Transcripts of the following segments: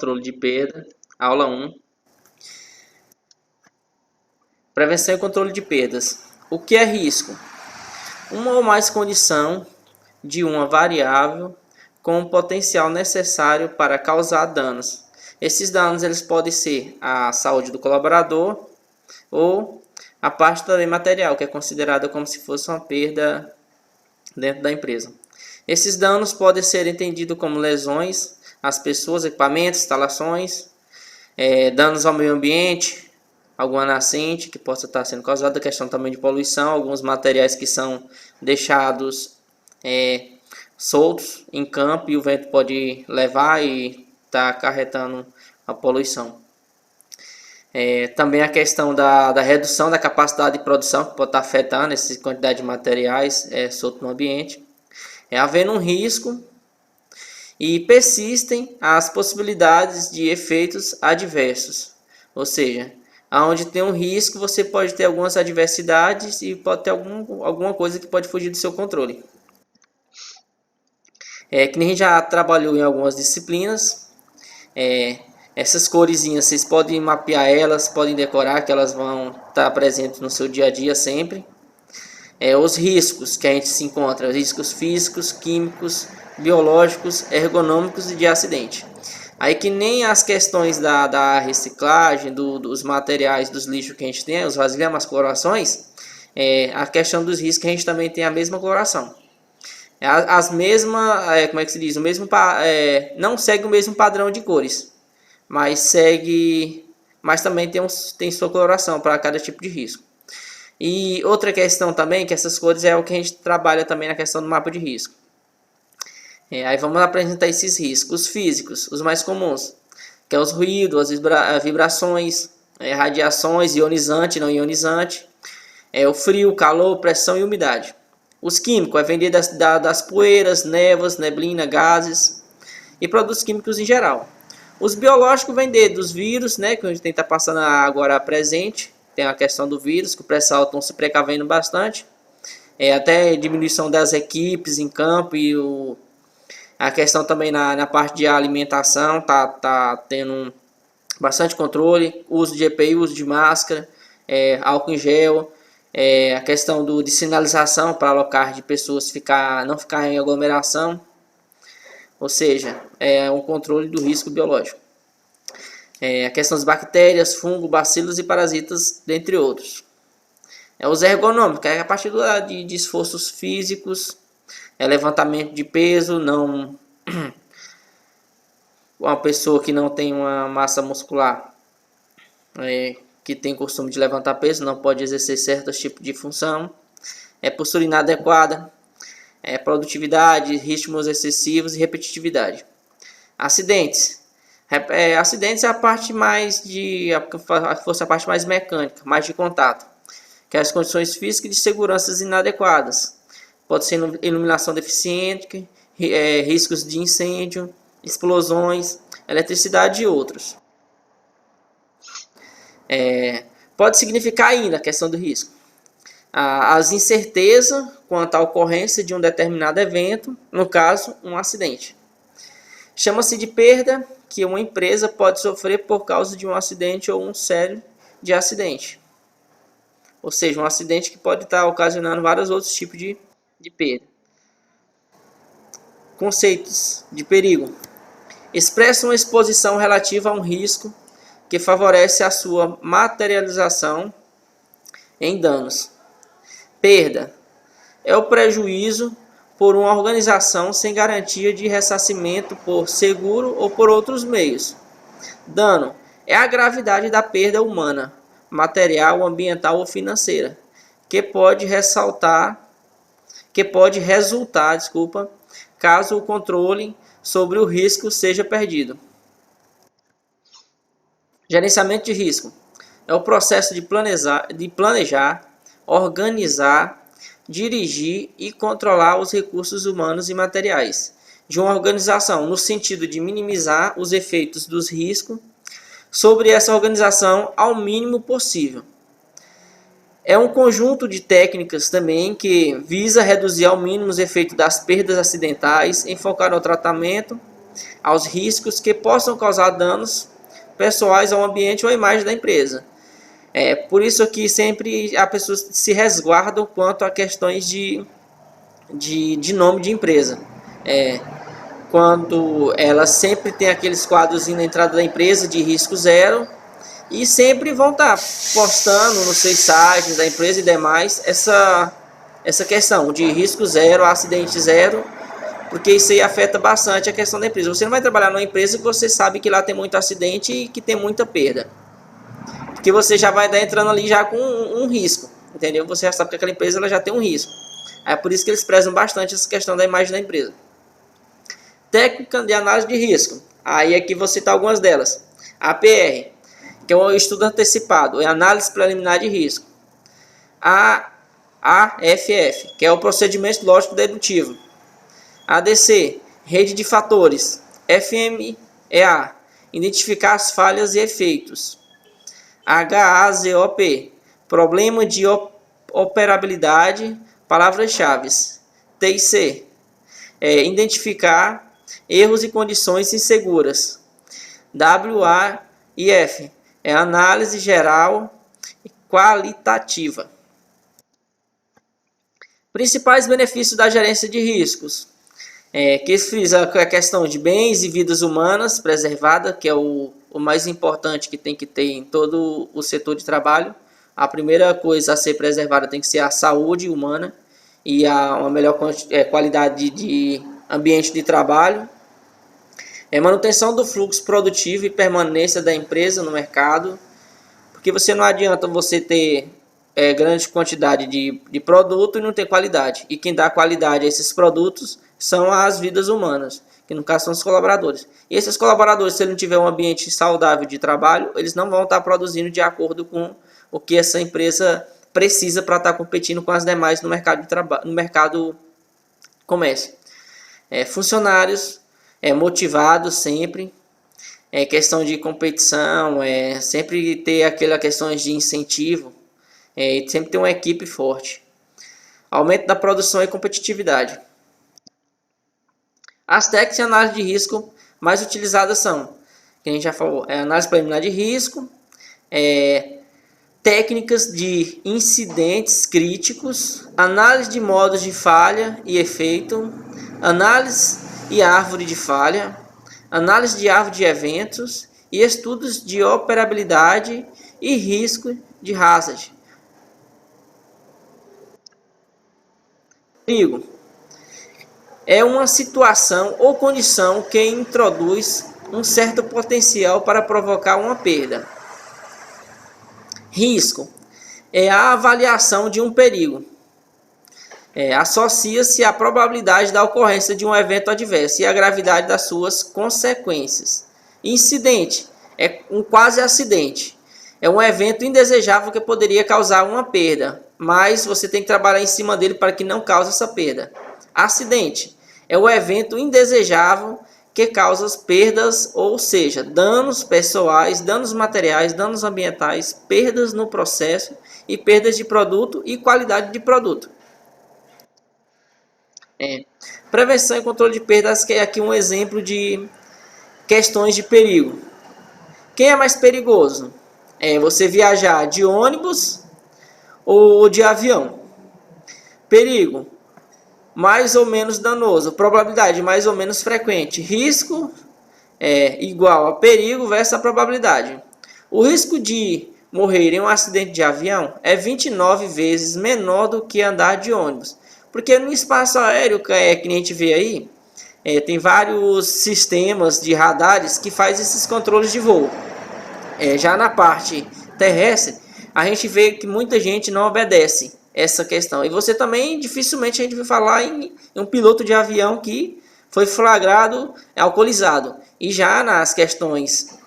controle de perda, aula 1. Prevenção e controle de perdas. O que é risco? Uma ou mais condição de uma variável com o potencial necessário para causar danos. Esses danos eles podem ser a saúde do colaborador ou a parte também material, que é considerada como se fosse uma perda dentro da empresa. Esses danos podem ser entendidos como lesões às pessoas, equipamentos, instalações, danos ao meio ambiente, alguma nascente que possa estar sendo causada, questão também de poluição, alguns materiais que são deixados soltos em campo e o vento pode levar e está acarretando a poluição. Também a questão da redução da capacidade de produção, que pode estar afetando essa quantidade de materiais soltos no ambiente. Havendo um risco e persistem as possibilidades de efeitos adversos. Ou seja, onde tem um risco, você pode ter algumas adversidades e pode ter alguma coisa que pode fugir do seu controle. Que nem a gente já trabalhou em algumas disciplinas, essas coresinhas vocês podem mapear elas, podem decorar, que elas vão estar presentes no seu dia a dia sempre. Os riscos que a gente se encontra, riscos físicos, químicos, biológicos, ergonômicos e de acidente. Aí que nem as questões da reciclagem, dos materiais, dos lixos que a gente tem, os vasilhames, as colorações, a questão dos riscos a gente também tem a mesma coloração. As mesmas, como é que se diz? Não segue o mesmo padrão de cores, mas também tem sua coloração para cada tipo de risco. E outra questão também, que essas cores é o que a gente trabalha também na questão do mapa de risco. Aí vamos apresentar esses riscos físicos, os mais comuns, que é os ruídos, as vibrações, radiações, ionizante, não ionizante, o frio, calor, pressão e umidade. Os químicos, vender das poeiras, névoas, neblina, gases e produtos químicos em geral. Os biológicos, vender dos vírus, que a gente está passando agora presente. Tem a questão do vírus, que o pessoal estão se precavendo bastante. Até diminuição das equipes em campo e a questão também na parte de alimentação, tá tendo bastante controle, uso de EPI, uso de máscara, álcool em gel, a questão de sinalização para locais de pessoas não ficar em aglomeração, ou seja, um controle do risco biológico. A questão das bactérias, fungos, bacilos e parasitas, dentre outros. Os ergonômicos, a partir de esforços físicos, levantamento de peso, não uma pessoa que não tem uma massa muscular, que tem costume de levantar peso, não pode exercer certos tipos de função. Postura inadequada, produtividade, ritmos excessivos e repetitividade. Acidentes. Acidentes é a parte mais a parte mais mecânica, mais de contato, que é as condições físicas de segurança inadequadas. Pode ser iluminação deficiente, riscos de incêndio, explosões, eletricidade e outros. Pode significar ainda a questão do risco as incertezas quanto à ocorrência de um determinado evento, no caso, um acidente. Chama-se de perda que uma empresa pode sofrer por causa de um acidente ou um série de acidente. Ou seja, um acidente que pode estar ocasionando vários outros tipos de perda. Conceitos de perigo. Expressa uma exposição relativa a um risco que favorece a sua materialização em danos. Perda é o prejuízo por uma organização sem garantia de ressarcimento por seguro ou por outros meios. Dano é a gravidade da perda humana, material, ambiental ou financeira, que pode resultar, caso o controle sobre o risco seja perdido. Gerenciamento de risco é o processo de planejar, organizar, dirigir e controlar os recursos humanos e materiais de uma organização, no sentido de minimizar os efeitos dos riscos sobre essa organização ao mínimo possível. É um conjunto de técnicas também que visa reduzir ao mínimo os efeitos das perdas acidentais, enfocar no tratamento aos riscos que possam causar danos pessoais ao ambiente ou à imagem da empresa. Por isso que sempre as pessoas se resguardam quanto a questões de nome de empresa. Quando ela sempre tem aqueles quadros na entrada da empresa de risco zero, e sempre vão estar postando nos seus sites da empresa e demais essa questão de risco zero, acidente zero, porque isso aí afeta bastante a questão da empresa. Você não vai trabalhar numa empresa que você sabe que lá tem muito acidente e que tem muita perda, porque você já vai estar entrando ali já com um risco, entendeu? Você já sabe que aquela empresa ela já tem um risco. É por isso que eles prezam bastante essa questão da imagem da empresa. Técnica de análise de risco. Aí aqui vou citar algumas delas. APR, que é o estudo antecipado, é análise preliminar de risco. AFF, que é o procedimento lógico dedutivo. ADC, rede de fatores. FMEA, identificar as falhas e efeitos. HAZOP, problema de operabilidade, palavras-chave. TIC, identificar erros e condições inseguras. WAIF, análise geral e qualitativa. Principais benefícios da gerência de riscos. Que frisa a questão de bens e vidas humanas preservada, que é o mais importante que tem que ter em todo o setor de trabalho. A primeira coisa a ser preservada tem que ser a saúde humana e uma melhor qualidade de ambiente de trabalho. Manutenção do fluxo produtivo e permanência da empresa no mercado, porque você não adianta você ter grande quantidade de produto e não ter qualidade. E quem dá qualidade a esses produtos são as vidas humanas, que no caso são os colaboradores. E esses colaboradores, se ele não tiver um ambiente saudável de trabalho, eles não vão estar produzindo de acordo com o que essa empresa precisa para estar competindo com as demais no mercado de trabalho, no mercado comércio. Funcionários motivados sempre, questão de competição, sempre ter aquelas questões de incentivo, e sempre ter uma equipe forte. Aumento da produção e competitividade. As técnicas de análise de risco mais utilizadas são, que a gente já falou, análise preliminar de risco, técnicas de incidentes críticos, análise de modos de falha e efeito, análise e árvore de falha, análise de árvore de eventos e estudos de operabilidade e risco de hazard. Perigo é uma situação ou condição que introduz um certo potencial para provocar uma perda. Risco é a avaliação de um perigo. Associa-se à probabilidade da ocorrência de um evento adverso e à gravidade das suas consequências. Incidente é um quase acidente. É um evento indesejável que poderia causar uma perda, mas você tem que trabalhar em cima dele para que não cause essa perda. Acidente é o evento indesejável que causa perdas, ou seja, danos pessoais, danos materiais, danos ambientais, perdas no processo e perdas de produto e qualidade de produto. Prevenção e controle de perdas, que é aqui um exemplo de questões de perigo. Quem é mais perigoso? Você viajar de ônibus ou de avião. Perigo mais ou menos danoso, probabilidade mais ou menos frequente. Risco igual a perigo versus a probabilidade. O risco de morrer em um acidente de avião é 29 vezes menor do que andar de ônibus. Porque no espaço aéreo, que a gente vê aí, tem vários sistemas de radares que fazem esses controles de voo. Já na parte terrestre, a gente vê que muita gente não obedece essa questão. E você também, dificilmente, a gente vai falar em um piloto de avião que foi flagrado alcoolizado. E já nas questões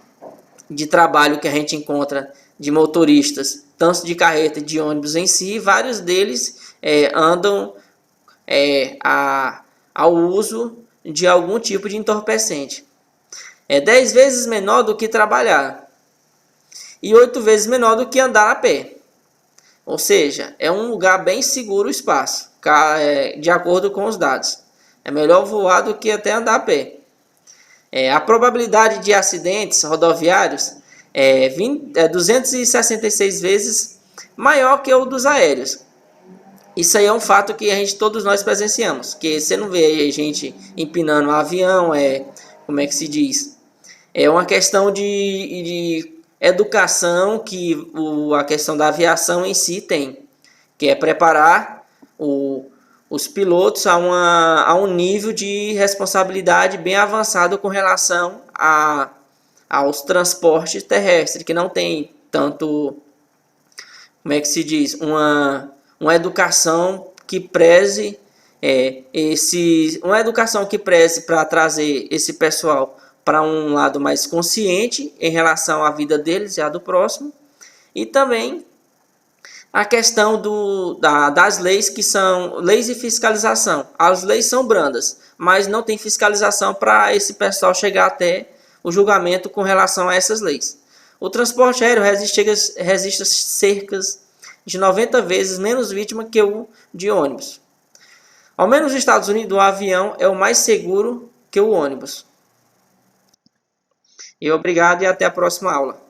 de trabalho que a gente encontra de motoristas, tanto de carreta de ônibus em si, vários deles andam ao uso de algum tipo de entorpecente. 10 vezes menor do que trabalhar e 8 vezes menor do que andar a pé. Ou seja, é um lugar bem seguro o espaço, de acordo com os dados. É melhor voar do que até andar a pé. A probabilidade de acidentes rodoviários é 266 vezes maior que o dos aéreos. Isso aí é um fato que todos nós presenciamos, que você não vê gente empinando um avião, como é que se diz? É uma questão de educação que a questão da aviação em si tem, que é preparar os pilotos a um nível de responsabilidade bem avançado com relação aos transportes terrestres, que não tem tanto, como é que se diz, uma educação que preze uma educação que preze para trazer esse pessoal para um lado mais consciente em relação à vida deles e à do próximo, e também a questão das leis, que são leis de fiscalização. As leis são brandas, mas não tem fiscalização para esse pessoal chegar até o julgamento com relação a essas leis. O transporte aéreo resiste cerca de 90 vezes menos vítima que o de ônibus. Ao menos nos Estados Unidos, o avião é o mais seguro que o ônibus. E obrigado e até a próxima aula.